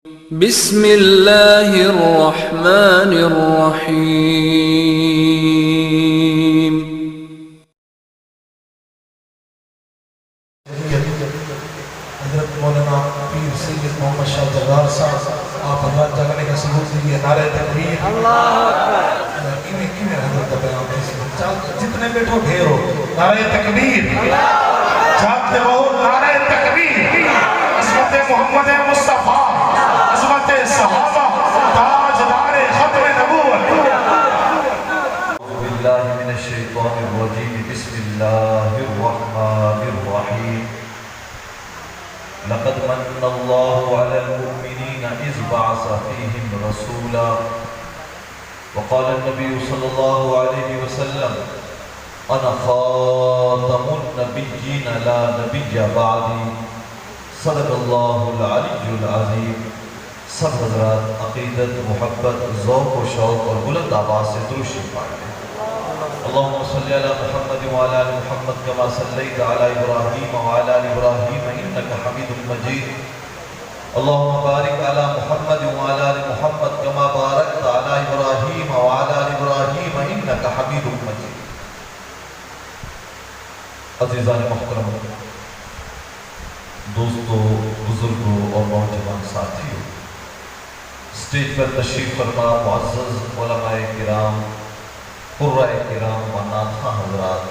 بسم اللہ الرحمن الرحیم۔ حضرت مولانا پیر سید محمد شاہ جلال صاحب آپ اللہ جاگنے کا ثبوت دیجیے۔ نعرہ تکبیر، اللہ اکبر۔ کیویں حضرت بیان جتنے بیٹھو ڈھیر ہو، نعرہ تکبیر، جاگتے ہو نعرہ تکبیر، عظمت محمد مصطفیٰ، عظمت صحابہ، تاجدار ختم نبوت۔ اعوذ باللہ من الشیطان الرجیم، بسم اللہ الرحمن الرحیم۔ لقد من اللہ علی المؤمنین اذ بعث فیہم رسولا وقال النبی صلی اللہ علیہ وسلم انا خاتم النبیین لا نبی بعدی، صدق اللہ العلی العظیم۔ سب حضرات عقیدت، محبت، ذوق و شوق اور بلند آواز سے درود شریف پڑھیں۔ اللہم صلی علی محمد وعلی آل محمد کما صلیت علی ابراہیم وعلی آل ابراہیم انک حمید مجید۔ اللہم بارک علی محمد وعلی آل محمد کما بارکت علی ابراہیم وعلی آل ابراہیم انک حمید مجید۔ عزیزان محترم، دوستو، بزرگوں اور نوجوان ساتھیوں، اسٹیج پر تشریف فرما معزز علماء کرام، قرۂ کرام و ناتخواں حضرات،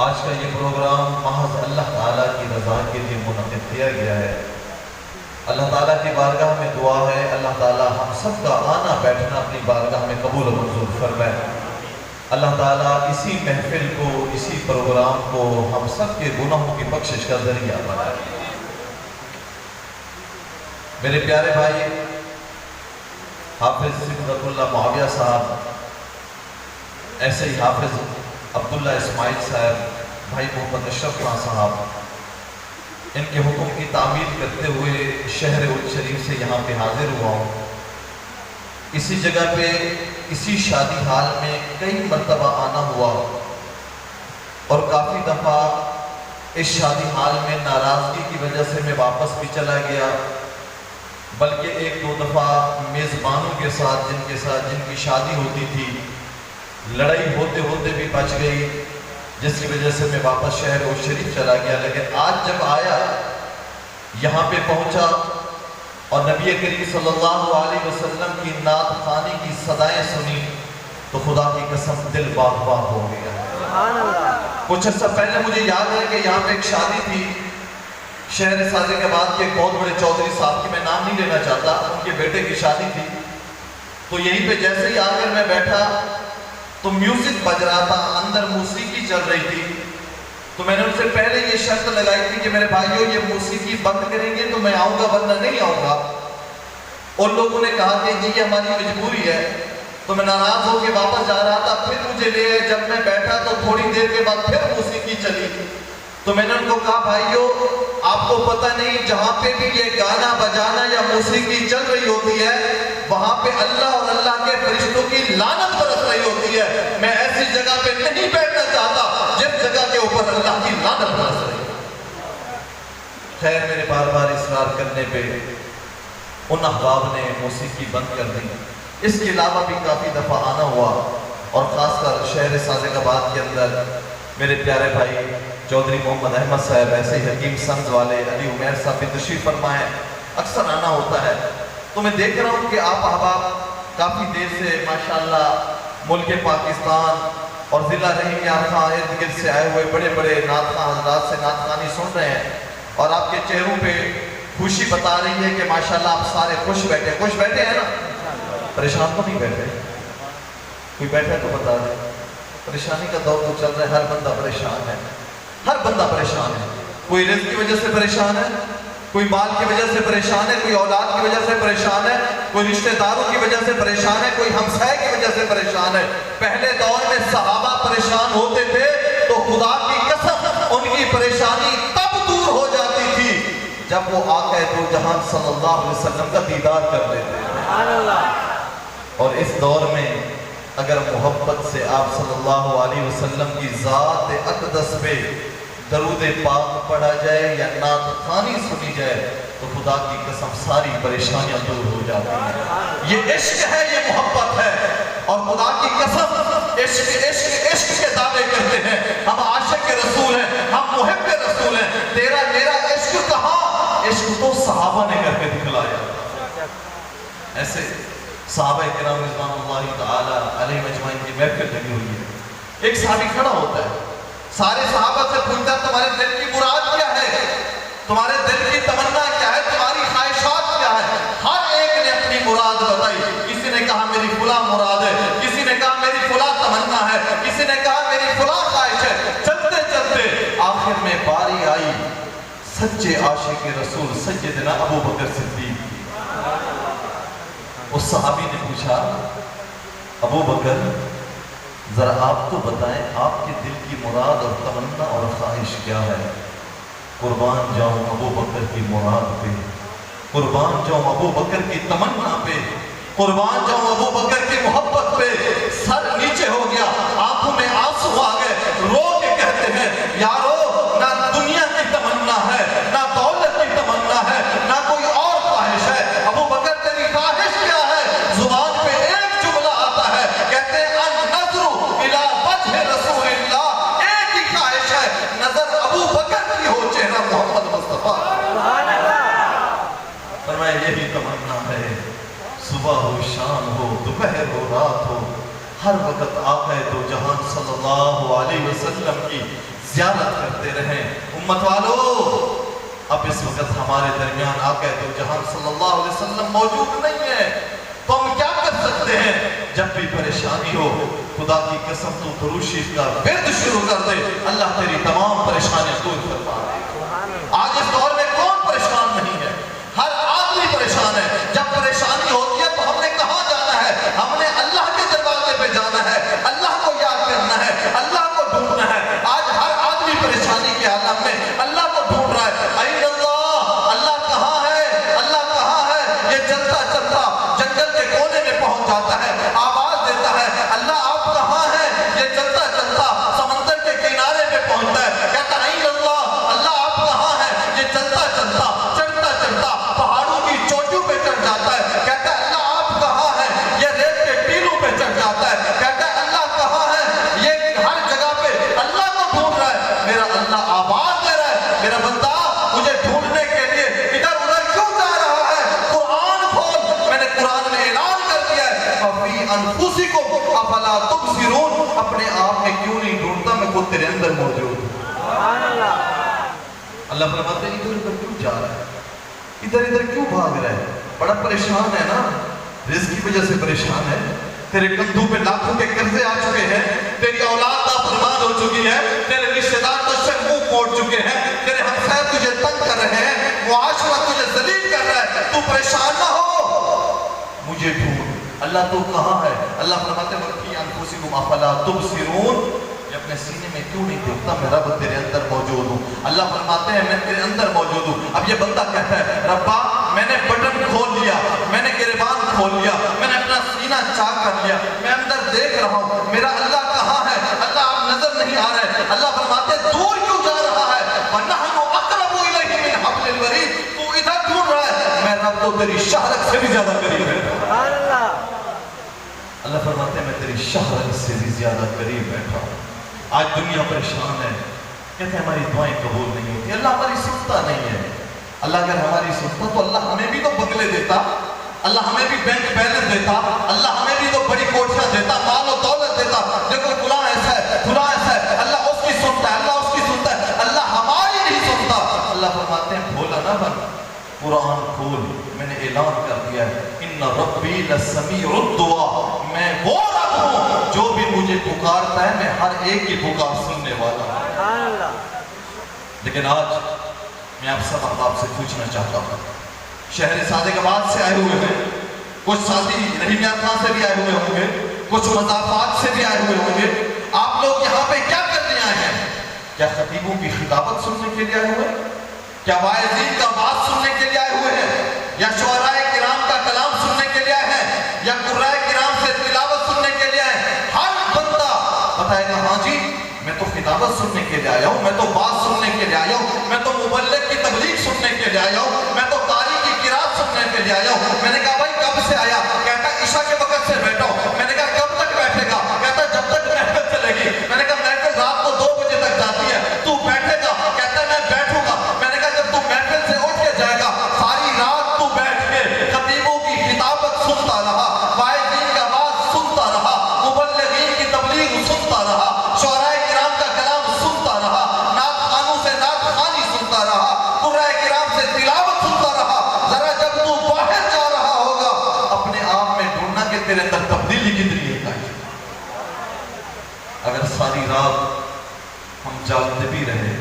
آج کا یہ پروگرام محض اللہ تعالیٰ کی رضا کے لیے منعقد کیا گیا ہے۔ اللہ تعالیٰ کی بارگاہ میں دعا ہے اللہ تعالیٰ ہم سب کا آنا بیٹھنا اپنی بارگاہ میں قبول و منظور فرمائے۔ اللہ تعالیٰ اسی محفل کو، اسی پروگرام کو ہم سب کے گناہوں کی بخشش کا ذریعہ بنائے۔ میرے پیارے بھائی حافظ صدق اللہ معاویہ صاحب، ایسے ہی حافظ عبداللہ اسماعیل صاحب، بھائی محمد اشرف خان صاحب، ان کے حکم کی تعمیل کرتے ہوئے شہر شریف سے یہاں پہ حاضر ہوا ہوں۔ اسی جگہ پہ اسی شادی حال میں کئی مرتبہ آنا ہوا اور کافی دفعہ اس شادی حال میں ناراضگی کی وجہ سے میں واپس بھی چلا گیا، بلکہ ایک دو دفعہ میزبانوں کے ساتھ جن کی شادی ہوتی تھی لڑائی ہوتے ہوتے بھی بچ گئی، جس کی وجہ سے میں واپس شہر شریف چلا گیا۔ لیکن آج جب آیا، یہاں پہ پہنچا اور نبی کریم صلی اللہ علیہ وسلم کی نعت خوانی کی صدائیں سنی تو خدا کی قسم دل باغ باغ ہو گیا۔ کچھ عرصہ پہلے مجھے یاد ہے کہ یہاں پہ ایک شادی تھی شہر سازے کے بعد کے ایک بہت بڑے چودھری صاحب کی، میں نام نہیں لینا چاہتا، ان کے بیٹے کی شادی تھی۔ تو یہیں پہ جیسے ہی آ کر میں بیٹھا تو میوزک بج رہا تھا، اندر موسیقی چل رہی تھی۔ تو میں نے ان سے پہلے یہ شرط لگائی تھی کہ میرے بھائیوں یہ موسیقی بند کریں گے تو میں آؤں گا ورنہ نہیں آؤں گا۔ اور لوگوں نے کہا کہ یہ ہماری مجبوری ہے۔ تو میں ناراض ہو کے واپس جا رہا تھا، پھر مجھے لے جب میں بیٹھا تو تھوڑی دیر کے بعد پھر موسیقی چلی۔ تو میں نے ان کو کہا بھائیوں آپ کو پتہ نہیں جہاں پہ بھی یہ گانا بجانا یا موسیقی چل رہی ہوتی ہے وہاں پہ اللہ اور اللہ کے فرشتوں کی لعنت برس رہی ہوتی ہے۔ میں ایسی جگہ پہ نہیں بیٹھنا چاہتا جس جگہ کے اوپر اللہ کی لعنت برس رہی ہے۔ خیر میرے بار بار اصرار کرنے پہ ان احباب نے موسیقی بند کر دی۔ اس کے علاوہ بھی کافی دفعہ آنا ہوا اور خاص کر شہر سازگاباد کے اندر میرے پیارے بھائی چودھری محمد احمد صاحب، ایسے ہی حکیم سنز والے علی عمیر صاحب بھی تشریف فرمائے، اکثر آنا ہوتا ہے۔ تو میں دیکھ رہا ہوں کہ آپ احباب کافی دیر سے ماشاءاللہ ملک پاکستان اور ضلع رحیم یار خان ارد گرد سے آئے ہوئے بڑے بڑے نعت خواں حضرات سے نعت خوانی سن رہے ہیں، اور آپ کے چہروں پہ خوشی بتا رہی ہے کہ ماشاءاللہ آپ سارے خوش بیٹھے ہیں نا؟ پریشان تو نہیں بیٹھے؟ کوئی بیٹھے تو بتا دیں۔ پریشانی کا دور تو چل رہا ہے، ہر بندہ پریشان ہے، ہر بندہ پریشان ہے۔ کوئی رزق کی وجہ سے پریشان ہے، کوئی مال کی وجہ سے پریشان ہے، کوئی اولاد کی وجہ سے پریشان ہے، کوئی رشتہ داروں کی وجہ سے پریشان ہے، کوئی ہمسائے کی وجہ سے پریشان ہے۔ پہلے دور میں صحابہ پریشان ہوتے تھے تو خدا کی قسم ان کی پریشانی تب دور ہو جاتی تھی جب وہ آقا دو جہان صلی اللہ علیہ وسلم کا دیدار کر لیتے۔ اور اس دور میں اگر محبت سے آپ صلی اللہ علیہ وسلم کی ذات اقدس پہ درود پاک پڑھا جائے یا نعت خوانی سنی جائے تو تو خدا کی قسم ساری پریشانیاں دور ہو جاتی ہیں۔ یہ عشق ہے، یہ محبت ہے، اور خدا کی قسم عشق عشق عشق کے دعوے کرتے ہیں۔ ہم عاشق کے رسول ہیں، ہم محب کے رسول ہیں۔ تیرا میرا عشق کہاں؟ عشق تو صحابہ نے کر کے دکھلایا۔ ایسے صحابہ کرام رضوان اللہ تعالی علیہ مجمعین کی محفل لگی ہوئی ہے۔ ایک صحابی کھڑا ہوتا ہے، سارے صحابہ سے پوچھتا ہے تمہارے دل کی مراد کیا ہے، تمہارے دل کی تمنا کیا ہے، تمہاری خواہشات کیا ہے؟ ہر ایک نے اپنی مراد بتائی۔ کسی نے کہا میری فلاں مراد ہے، کسی نے کہا میری فلاں تمنا ہے، کسی نے کہا میری فلاں خواہش ہے۔ چلتے چلتے آخر میں باری آئی سچے عاشق رسول سیدنا ابو بکر صدیق کی۔ اس صحابی نے پوچھا ابو بکر ذرا آپ تو بتائیں آپ کے دل کی مراد اور تمنا اور خواہش کیا ہے؟ قربان جاؤں ابو بکر کی مراد پہ، قربان جاؤں ابو بکر کی تمنا پہ، قربان جاؤں ابو بکر کی محبت پہ۔ سر نیچے ہو گیا، آنکھوں میں آنسو آ گئے، رو کے کہتے ہیں یارو نہ دنیا کی تمنا ہے، نہ دولت کی تمنا ہے، نہ کوئی اور خواہش ہے۔ ابو بکر تیری خواہش کیا ہے؟ زبان پہ ایک جملہ آتا ہے، کہتے ہیں النظر الی وجہ رسول اللہ، ایک ہی خواہش ہے، نظر ابو بکر کی ہو چہرہ محمد مصطفیٰ۔ فرمایا یہی تمنا ہے، صبح ہو شام ہو دوپہر ہو رات ہو، ہر وقت آقا دو جہان صلی اللہ علیہ وسلم کی زیارت کرتے رہیں۔ امت والو اب اس وقت ہمارے درمیان آقا دو جہان صلی اللہ علیہ وسلم موجود نہیں ہے، تو ہم کیا کر سکتے ہیں؟ جب بھی پریشانی ہو خدا کی قسم تو درود شریف کا ورد شروع کر دے، اللہ تیری تمام پریشانیاں دور کرتا ہے۔ آج اس دور میں کون پریشان نہیں ہے؟ ہر آدمی پریشان ہے۔ جب پریشانی ہوتی ہے تو ہم نے کہاں جانا ہے؟ ہم نے اللہ کے دروازے پہ جانا ہے، اللہ کو یاد کرنا ہے، اللہ کو ڈھونڈنا ہے۔ آج ہر آدمی پریشانی کے عالم میں اللہ کو ڈھونڈ رہا ہے۔ این اللہ، اللہ کہاں ہے؟ اللہ کہاں ہے؟ یہ چلتا چلتا جنگل کے کونے میں پہنچ جاتا ہے، آواز دیتا ہے اللہ آپ کہاں ہیں؟ یہ چلتا چلتا سمندر کے کنارے پہ پہنچتا ہے، کہتا ہے این اللہ، اللہ آپ کہاں ہیں؟ یہ چلتا چلتا چڑھتا چڑھتا پہاڑوں کی چوٹیوں پہ چڑھ جاتا ہے، کہتا ہے اللہ آپ کہاں ہیں؟ یہ ریت کے ٹیلوں پہ چڑھ جاتا ہے، کہتا ہے اللہ کہاں ہے؟ یہ ہر جگہ پہ اللہ کو ڈھونڈ رہا ہے۔ میرا اللہ آواز دے رہا ہے میرا بندہ مجھے ڈھونڈنے کے لیے ادھر ادھر کیوں جا رہا ہے؟ قرآن کھول، میں نے قرآن میں اعلان کر دیا ہے فَفِي أَنفُسِكُمْ أَفَلَا تُبْصِرُونَ، اپنے آپ میں کیوں نہیں ڈھونڈتا؟ میں خود تیرے اندر موجود ہوں۔ اللہ فرماتے ہیں ادھر ادھر کیوں جا رہا ہے، ادھر ادھر کیوں بھاگ رہا ہے؟ بڑا پریشان ہے نا، رزق کی وجہ سے پریشان ہے، تیرے کندھوں پہ لاکھوں کے قرضے آ چکے ہیں، تیری اولاد نافرمان ہو چکی ہے، تیرے رشتہ دار تجھ سے منہ موڑ چکے ہیں، تیرے ہمسائے تجھے تنگ کر رہے ہیں، معاشرہ تجھے ذلیل کر رہا ہے، تو پریشان نہ ہو، مجھے ڈھونڈ۔ اللہ تو کہاں ہے؟ اللہ فرماتے ہیں وَفِي أَنفُسِكُمْ أَفَلَا تُبْصِرُونَ، اپنے سینے میں کیوں نہیں دیکھتا میں رب تیرے اندر موجود ہوں؟ اللہ فرماتے ہیں میں تیرے اندر موجود ہوں۔ اب یہ بندہ کہتا ہے ربا میں نے بٹن کھول لیا، میں نے گریبان کھول لیا، میں نے اپنا سینہ چاک کر لیا، میں اندر دیکھ رہا ہوں، میرا اللہ کہاں ہے؟ اللہ آپ نظر نہیں آ رہے۔ اللہ فرماتے ہیں دور کیوں جا رہا ہے؟ وَنَحْنُ أَقْرَبُ إِلَيْهِ مِنْ حَبْلِ الْوَرِيدِ، تو ادھر ڈھونڈ رہا ہے، میں رب تو تیری شہرت سے بھی زیادہ قریب ہے۔ اللہ فرماتے ہیں میں تیری شہرت سے بھی زیادہ قریب بیٹھا ہوں۔ آج دنیا پریشان ہے، کہتے ہیں ہماری دعائیں قبول نہیں ہوتی، اللہ ہماری سنتا نہیں ہے۔ اللہ اگر ہماری سنتا تو اللہ ہمیں بھی تو بنگلے دیتا، اللہ ہمیں بھی بینک بیلنس دیتا، اللہ ہمیں بھی تو بڑی کوٹھیاں دیتا، مال و دولت دیتا۔ دیکھو فلاں ایسا ہے، فلاں ایسا ہے، اللہ اس کی سنتا ہے، اللہ اس کی سنتا ہے، اللہ ہماری نہیں سنتا۔ اللہ فرماتے ہیں بھولا نہ بن، قرآن کھول، میں نے اعلان کر دیا ہے ان ربی لسمیع الدعاء، میں وہ رب ہوں جو بھی مجھے پکارتا ہے میں ہر ایک کی پکار سننے والا ہوں۔ لیکن آج میں آپ سب احباب سے پوچھنا چاہتا ہوں، شہر صادق آباد سے آئے ہوئے ہیں، کچھ ساتھی رحیم خان سے بھی آئے ہوئے ہوں گے، کچھ مضافات سے بھی آئے ہوئے ہوں گے، آپ لوگ یہاں پہ کیا کرنے آئے ہیں؟ کیا خطیبوں کی خطابت سننے کے لیے آئے ہوئے ہیں؟ کیا واعظین کا بات سننے کے لیے آئے ہوئے ہیں؟ یا شعراء کرام کا کلام سننے کے لیے آئے ہیں؟ یا قراء کرام سے تلاوت سننے کے لیے آئے ہیں؟ ہر بندہ بتائے گا ہاں جی میں میں تو خطابت سننے کے لیے آیا ہوں، میں تو بات سننے کے لیے آیا ہوں، میں تو مبلغ کی تبلیغ سننے کے لیے آیا ہوں، میں تو قاری کی قرات سننے کے لیے آیا ہوں۔ میں نے کہا بھائی کب سے آیا؟ کہتا عشاء کے وقت سے بیٹھا ہوں۔ میں نے کہا کب تک بیٹھے گا؟ کہتا جب تک محفل چلے گی۔ میں نے کہا محفل رات کو 2 بجے تک جاتی ہے، تو بیٹھے گا؟ کہتا ہے میں بیٹھوں گا۔ میں نے کہا جب تو محفل سے اٹھ کے جائے گا، ساری رات تو بیٹھ کے خطیبوں کی خطابت سنتا رہا، واعظین کا آواز سنتا رہا، مبلغین کی تبلیغ سنتا رہا، شعراء کرام کا کلام سنتا رہا، نعت خوانوں سے نعت خوانی سنتا رہا، قرآء کرام سے تلاوت سنتا رہا۔ ذرا جب تو باہر جا رہا ہوگا اپنے آپ میں ڈھونڈنا کہ تیرے اندر تبدیلی کتنی ہے۔ اگر ساری رات ہم جاگتے بھی رہے،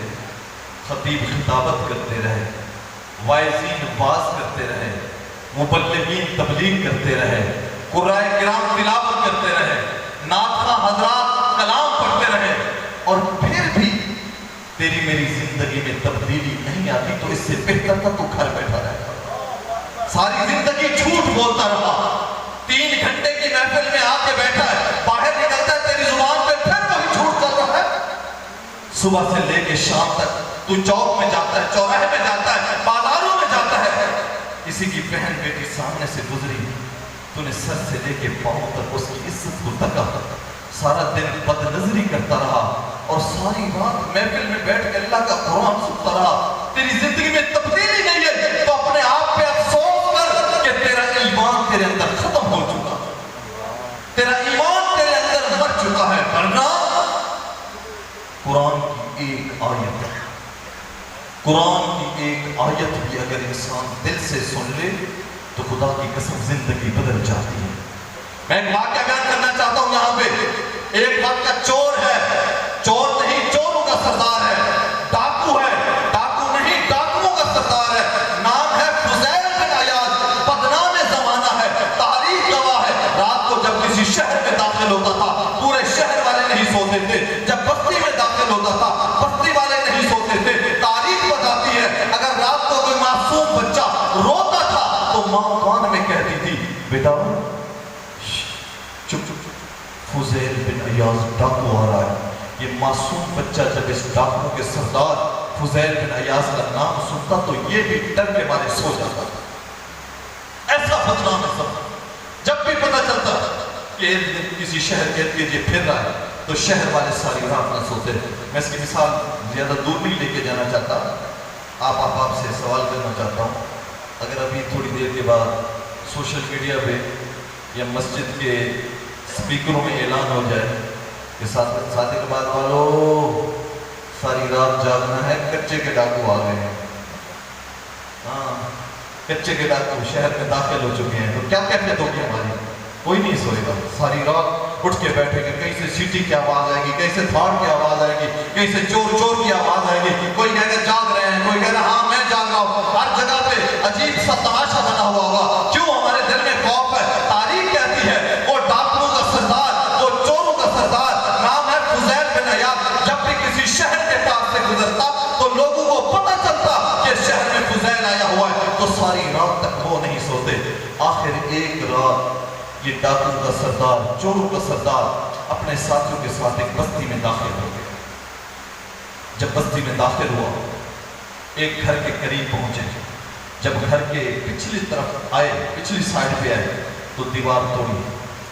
خطیب خطابت کرتے رہے، واعظین واعظ کرتے رہے، مبلغین تبلیغ کرتے رہے، قرآء کرام تلاوت کرتے رہے، نعت خواں حضرات کلام پڑھتے رہے، اور پھر بھی تیری میری زندگی میں تبدیلی نہیں آتی، تو اس سے بہتر تھا تو گھر بیٹھا رہتا۔ ساری زندگی جھوٹ بولتا رہا، 3 گھنٹے کی محفل میں آ کے بیٹھا ہے، باہر نکلتا ہے تیری زبان پہ پھر وہی جھوٹ چل رہا ہے۔ صبح سے لے کے شام تک تو چوک میں جاتا ہے، چوراہے میں جاتا ہے، بازاروں میں جاتا ہے، کسی کی بہن بیٹی سامنے سے گزری، تو نے سر سے لے کے پاؤں تک اس کی عزت کو تکا، سارا دن بد نظری کرتا رہا، اور ساری رات محفل میں بیٹھ کے اللہ کا قرآن سنتا رہا۔ تیری زندگی میں تبدیلی نہیں ہے، تو اپنے آپ پہ افسوس کر کہ تیرا ایمان تیرے اندر ختم ہو چکا، تیرا ایمان تیرے اندر مر چکا ہے۔ ورنہ قرآن کی ایک آیت، قرآن کی ایک آیت بھی اگر انسان دل سے سن لے تو خدا کی قسم زندگی بدل جاتی ہے۔ میں ایک واقعہ بیان کرنا چاہتا ہوں یہاں پہ۔ ایک وقت کا چور ہے، چور نہیں چوروں کا سردار ہے، ڈاکو ہے، ڈاکو نہیں ڈاکوؤں کا سردار ہے، نام ہے فضیل بن عیاض، بدنام زمانہ ہے، تاریخ گواہ ہے۔ رات کو جب کسی شہر میں داخل ہوتا تھا پورے شہر والے نہیں سوتے تھے، جب بستی میں داخل ہوتا تھا بستی والے نہیں سوتے تھے۔ تاریخ بتاتی ہے اگر رات کو کوئی معصوم بچہ روتا تھا تو ماں کان میں کہتی تھی بیٹا چپ چپ، فضیل بن عیاض ڈاکو آ رہا ہے۔ یہ معصوم بچہ جب اس ڈاکو کے سردار فضیل بن عیاض کا نام سنتا تو یہ بھی ڈر کے مارے سو جاتا تھا۔ ایسا بدنام ہے سب۔ جب بھی پتہ چلتا کہ کسی شہر کے ارد یہ پھر رہا ہے تو شہر والے ساری رات نہ سوتے۔ میں اس کی مثال زیادہ دور نہیں لے کے جانا چاہتا، آپ سے سوال کرنا چاہتا ہوں۔ اگر ابھی تھوڑی دیر کے بعد سوشل میڈیا پہ یا مسجد کے سپیکروں میں اعلان ہو جائے کہ صادق آباد والو ساری رات جاگنا ہے، کچے کے ڈاکو آ گئے ہیں، ہاں کچے کے ڈاکو شہر میں داخل ہو چکے ہیں، تو کیا کیفیت ہوگی ہماری؟ کوئی نہیں سوئے گا، ساری رات اٹھ کے بیٹھیں گے، کہیں سے سیٹی کی آواز آئے گی، کہیں سے تھاڑ کی آواز آئے گی، کہیں سے چور چور کی آواز آئے گی، کوئی کہہ رہا جاگ رہے ہیں، کوئی کہہ رہا ہاں میں جاگ رہا ہوں۔ ہر جگہ پہ عجیب سا تماشا بنا ہوا ہوگا۔ کیوں؟ ہمارے دل میں خوف ہے۔ تاریخ کہتی ہے وہ ڈاکوؤں کا سردار، وہ چوروں کا سردار، نام ہے فضیل بن عیاض، جب بھی کسی شہر کے پاس سے گزرتا تو لوگوں کو پتہ چلتا کہ شہر میں فضیل آیا ہوا ہے، تو ساری رات تک وہ نہیں سوتے۔ آخر ایک رات یہ ڈاکو کا سردار، چوروں کا سردار اپنے ساتھیوں کے ساتھ ایک بستی میں داخل ہو گیا۔ جب بستی میں داخل ہوا ایک گھر کے قریب پہنچے، جب گھر کے پچھلی طرف آئے، پچھلی سائڈ پہ آئے تو دیوار توڑی،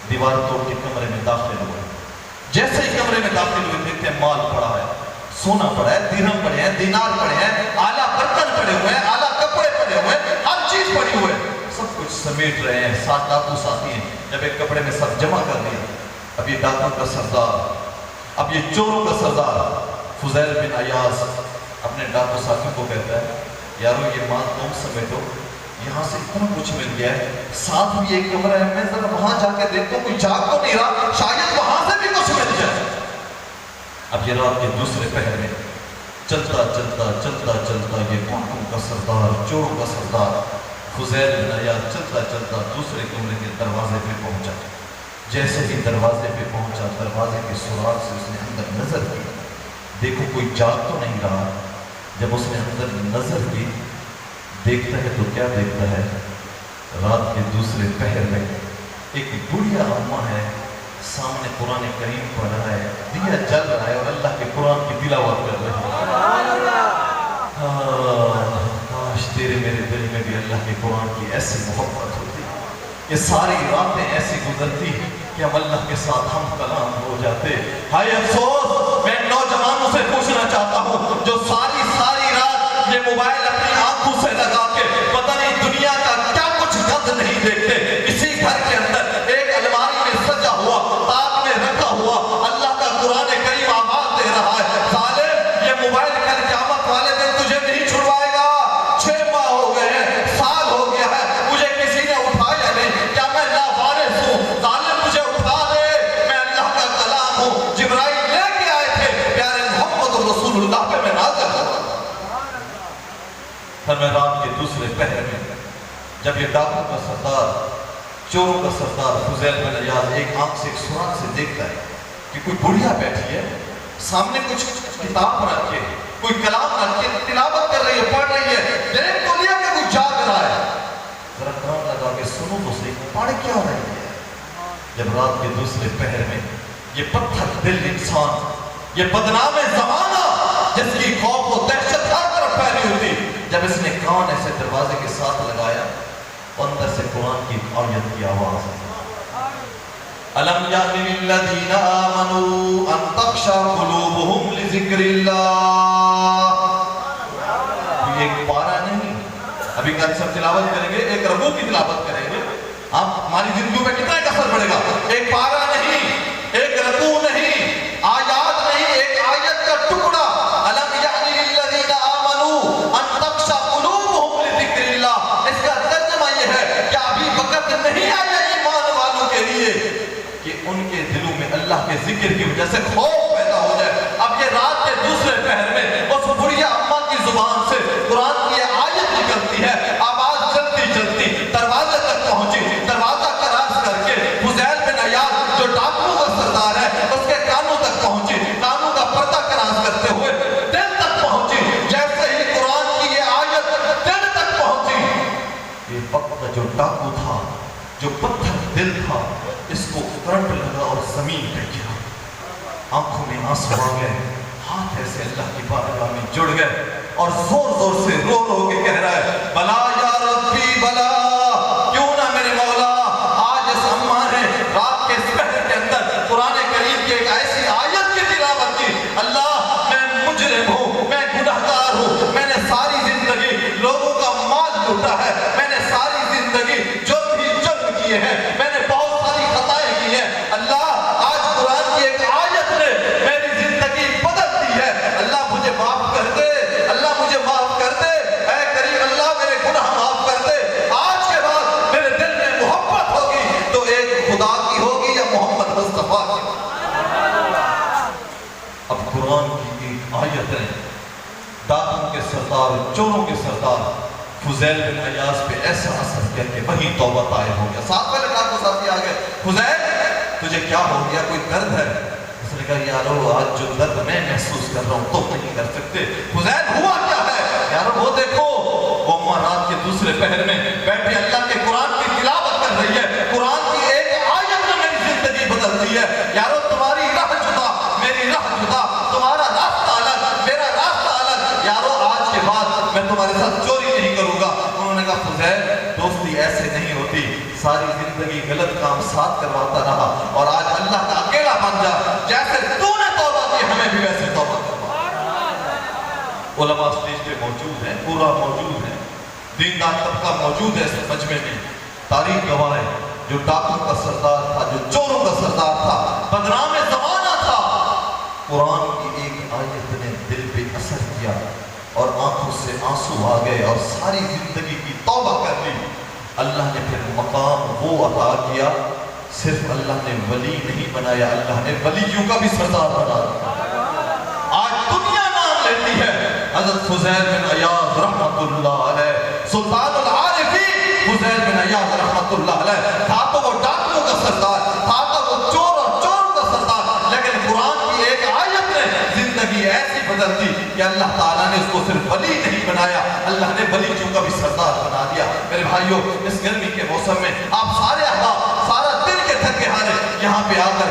دیوار توڑ کے کمرے میں داخل ہوئے۔ جیسے ہی کمرے میں داخل ہوئے دیکھتے ہیں مال پڑا ہے، سونا پڑا ہے، درہم پڑے ہیں، دینار پڑے ہیں، اعلیٰ برتن پڑے ہوئے ہیں، اعلیٰ کپڑے پڑے ہوئے ہیں، ہر چیز پڑی ہوئے ہیں، سب کچھ سمیٹ رہے ہیں۔ 7 ڈاکو ساتھی ہیں، جب ایک کپڑے میں سب جمع کر لیا، اب یہ ڈاکو کا سردار، اب یہ چوروں کا سردار فضیل بن عیاض اپنے ڈاکو ساتھیوں کو کہتا ہے یارو یہ مال تم سمیٹو، یہاں سے اتنا کچھ مل گیا ہے، ساتھ بھی ایک کمرہ ہے، میں ذرا وہاں جا کے دیکھتا ہوں کوئی جاگ تو نہیں رہا، شاید وہاں سے بھی کچھ مل جائے۔ اب یہ رات کے دوسرے پہر میں چلتا چلتا چلتا چلتا یہ ڈاکو کا سردار، چوروں کا سردار فضیل بن عیاض چلتا چلتا دوسرے کمرے کے دروازے پہ پہنچا۔ جیسے ہی دروازے پہ پہنچا، دروازے کے سراغ سے اس نے اندر نظر کی، دیکھو کوئی جاگ تو نہیں رہا۔ جب اس نے اندر نظر کی دیکھتا ہے تو کیا دیکھتا ہے؟ رات کے دوسرے پہر میں ایک بڑھیا اماں ہے، سامنے قرآن کریم پڑھ رہا ہے، دیا جل رہا ہے اور اللہ کے قرآن کی تلاوت کر رہے ہیں۔ کاش تیرے میرے دل میں بھی اللہ کے قرآن کی ایسی محبت ہوتی، یہ ساری راتیں ایسی گزرتی کہ ہم اللہ کے ساتھ ہم کلام ہو جاتے۔ ہائے افسوس، میں نوجوانوں سے پوچھنا چاہتا ہوں جو ساری رات یہ موبائل اپنی آنکھوں سے لگا کے پتہ نہیں دنیا کا کیا کچھ گند نہیں دیکھتے، اسی گھر کے اندر ایک الماری میں سجا ہوا، تاک میں رکھا ہوا اللہ کا قرآن کریم آواز دے رہا ہے، ظالم یہ موبائل کل قیامت والے دن تجھے نہیں چھڑوائے گا۔ 6 ماہ ہو گئے ہیں، سال ہو گیا ہے، مجھے کسی نے اٹھایا نہیں، کیا میں لاوارث ہوں؟ ظالم مجھے اٹھا دے، میں اللہ کا کلام ہوں، جبرائیل لے کے آئے تھے پیارے محمد رسول اللہ پہ میں نازل ہوں۔ ہمیں رات کے دوسرے پہر میں جب یہ ڈاکو کا سردار، چوروں کا سردار فضیل بن عیاض ایک آنکھ سے ایک سراغ سے دیکھتا ہے کہ کوئی بڑھیا بیٹھی ہے، سامنے کچھ کتاب رکھ کے کوئی کلام رکھ کے تلاوت کر رہی ہے، پڑھ رہی ہے، دیکھ تو لیا کہ کوئی جاگ رہا ہے، ذرا کان لگا کے سنو تو صحیح پڑھ کیا رہی ہے۔ جب رات کے دوسرے پہر میں یہ پتھر دل انسان، یہ بدنام زمانہ جس کی خوف و دہشت ہر طرف پھیلی ہوتی، جب اس نے کان ایسے دروازے کے ساتھ لگایا، اندر سے قرآن کی آیت کی آواز ہے، أَلَمْ يَأْنِ لِلَّذِينَ آمَنُوا أَن تَخْشَعَ قُلُوبُهُمْ لِذِكْرِ اللَّهِ۔ یہ ایک پارہ نہیں، ابھی کل سب تلاوت کریں گے، ایک رکوع کی تلاوت کریں گے، آپ ہماری زندگیوں میں کتنا اثر پڑے گا۔ ایک پارہ نہیں، ایک رکوع نہیں، آیات نہیں، ایک آیت کا ٹکڑا۔ أَلَمْ يَأْنِ لِلَّذِينَ آمَنُوا أَن تَخْشَعَ قُلُوبُهُمْ لِذِكْرِ اللَّهِ۔ اس کا ترجمہ یہ ہے کہ ابھی وقت نہیں آیا ایمان والوں کے لیے کہ ان کے دلوں میں اللہ کے ذکر کی وجہ سے خوف پیدا ہو جائے۔ اب یہ رات کے دوسرے پہر میں اس بڑھیا اماں کی زبان سے قرآن کی یہ آیت نکلتی ہے، آواز چلتی دروازے تک پہنچی، دروازہ کراس کر کے فضیل بن عیاض جو ڈاکوؤں کا سردار ہے اس کے کانوں تک پہنچی، کانوں کا پردہ کراس کرتے ہوئے دل تک پہنچی۔ جیسے ہی قرآن کی یہ آیت دل تک پہنچی، یہ وقت جو ڈاکو تھا، جو پتھر دل تھا، اس کو کرنٹ لگا اور زمین پہ گرا، آنکھوں میں آنسو آ گئے، ہاتھ ایسے اللہ کی بارگاہ میں جڑ گئے اور زور سے رو کے کہہ رہا ہے، بلا یا ربی بلا، کیوں نہ میرے مولا آج اس اماں نے رات کے اس پہر کے اندر قرآن کریم کی ایک ایسی آیت کی تلاوت کی۔ اللہ میں مجرم ہوں، میں گنہگار ہوں، میں نے ساری زندگی لوگوں کا مال لوٹا ہے، میں نے ساری زندگی جرم کیے ہیں، میں نے بہت ساری خطائیں کی ہیں، اللہ آج قرآن کی ایک آیت نے میری زندگی بدل دی ہے، اللہ مجھے معاف کر دے، اللہ مجھے معاف کر دے، اے کریم اللہ میرے گناہ معاف کر دے۔ آج کے بعد میرے دل میں محبت ہوگی تو ایک خدا کی ہوگی یا محمد مصطفیٰ کی۔ اب قرآن کی ایک آیت نے ڈاکوؤں کے سردار، چوروں کے سردار فضیل بن عیاض پہ ایسا اثر کیا کہ وہی توبہ طائب ہو گیا۔ ساتھ پہلے ڈاکو ساتھی آ گئے، فضیل تجھے کیا ہو گیا، کوئی درد ہے؟ اس نے کہا یارو آج جو درد میں محسوس کر رہا ہوں تم نہیں کر سکتے۔ فضیل ہوا کیا ہے؟ یارو وہ دیکھو، وہ اماں رات کے دوسرے پہر میں بیٹھے اللہ کے قرآن کی تلاوت کر رہی ہے، قرآن کی ایک آیت نے میری زندگی بدل دی ہے۔ یارو تمہاری راہ جدا، میری راہ جدا، تمہارا راستہ الگ، میرا راستہ الگ، یارو آج کے بعد میں تمہارے ساتھ چوری نہیں کروں گا۔ انہوں نے کہا فضیل دوستی ایسے نہیں ہوتی، ساری زندگی غلط کام ساتھ کرواتا رہا اور آج اللہ کا اکیلا بن جا، جیسے تو نے توبہ کی ہمیں بھی ویسے توبہ کروا۔ علماء اسٹیج پہ موجود ہیں، پورا موجود ہے، دیندار طبقہ موجود ہے اس مجمع میں، تاریخ گواہ ہے، جو ڈاکو کا سردار تھا، جو چوروں کا سردار تھا، بدنام زمانہ تھا، قرآن کی ایک آیت نے دل پہ اثر کیا اور آنکھوں سے آنسو آ گئے اور ساری زندگی کی توبہ کر لی۔ اللہ نے پھر مقام وہ عطا کیا، صرف اللہ نے ولی نہیں بنایا، اللہ نے ولیوں کا بھی سردار بنا دیا۔ آج دنیا نام لیتی ہے حضرت فضیل بن عیاض رحمت اللہ علیہ، سلطان العارفین فضیل بن عیاض رحمت اللہ علیہ، تھا تو وہ ڈاکوؤں کا سردار، تھا تو وہ چور اور چوروں کا سردار، لیکن قرآن کی ایک آیت نے زندگی ایسی بدل دی کہ اللہ تعالیٰ نے اس کو صرف ولی نہیں بنایا، اللہ نے ولیوں کا بھی سردار بنا دیا۔ میرے بھائیوں، اس گرمی کے موسم میں آپ سارے احباب سارا دن کے تھکے ہارے یہاں پہ آ کر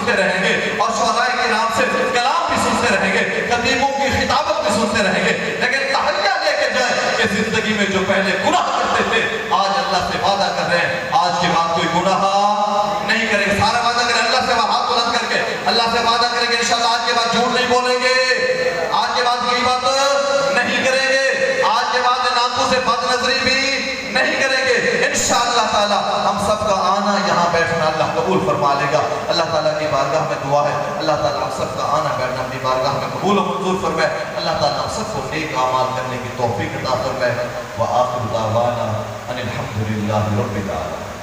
سنتے رہیں گے اور شہدائے کرام سے کلام بھی سنتے رہیں گے، خطیبوں کی خطابت بھی سنتے رہیں گے، لیکن تحیہ لے کے جائے کہ زندگی میں جو پہلے گناہ کرتے تھے آج اللہ سے وعدہ کر رہے ہیں آج کے بعد کوئی گناہ نہیں کریں گے۔ سارا وعدہ کریں، اللہ سے ہاتھ بلند کر کے اللہ سے وعدہ کریں گے انشاءاللہ آج کے بعد جھوٹ نہیں بولیں گے، آج کے بعد غیبت نہیں کریں گے، آج کے بعد ناکوں سے بد نظری بھی نہیں کریں گے انشاءاللہ تعالی۔ ہم سب کا آنا یہاں بیٹھنا اللہ قبول فرما لے گا۔ اللہ تعالیٰ کی بارگاہ میں دعا ہے اللہ تعالیٰ ہم سب کا آنا بیٹھنا اپنی بارگاہ میں قبول و منظور فرمائے، اللہ تعالیٰ ہم سب کو نیک اعمال کرنے کی توفیق عطا فرمائے۔ وآخر دعوانا ان الحمد للہ رب العالمین۔